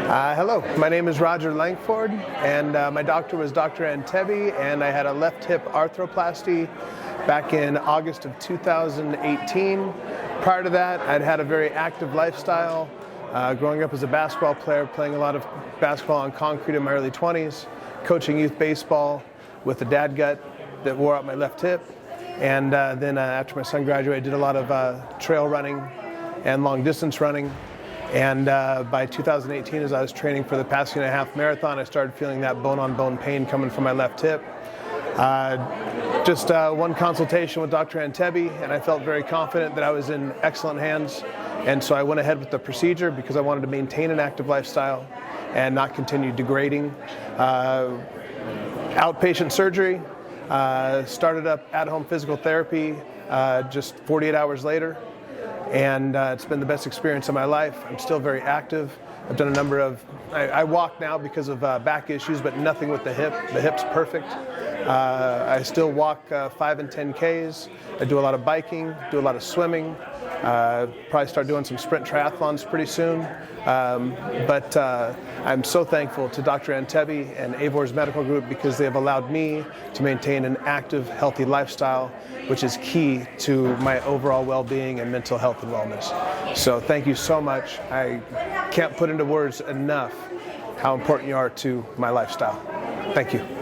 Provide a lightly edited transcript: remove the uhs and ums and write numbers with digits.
Hello, my name is Roger Langford, and my doctor was Dr. Antebi, and I had a left hip arthroplasty back in August of 2018. Prior to that, I'd had a very active lifestyle, growing up as a basketball player, playing a lot of basketball on concrete in my early 20s, coaching youth baseball with a dad gut that wore out my left hip, and then after my son graduated, I did a lot of trail running and long distance running. And by 2018, as I was training for the Pasadena Half Marathon, I started feeling that bone-on-bone pain coming from my left hip. Just one consultation with Dr. Antebi, and I felt very confident that I was in excellent hands. And so I went ahead with the procedure because I wanted to maintain an active lifestyle and not continue degrading. Outpatient surgery, started up at-home physical therapy just 48 hours later. And it's been the best experience of my life. I'm still very active. I've done a number of, I walk now because of back issues, but nothing with the hip. The hip's perfect. I still walk 5 and 10 Ks. I do a lot of biking, do a lot of swimming. Probably start doing some sprint triathlons pretty soon. But I'm so thankful to Dr. Antebi and AVORS Medical Group because they have allowed me to maintain an active, healthy lifestyle, which is key to my overall well-being and mental health and wellness. So thank you so much. I can't put into words enough how important you are to my lifestyle. Thank you.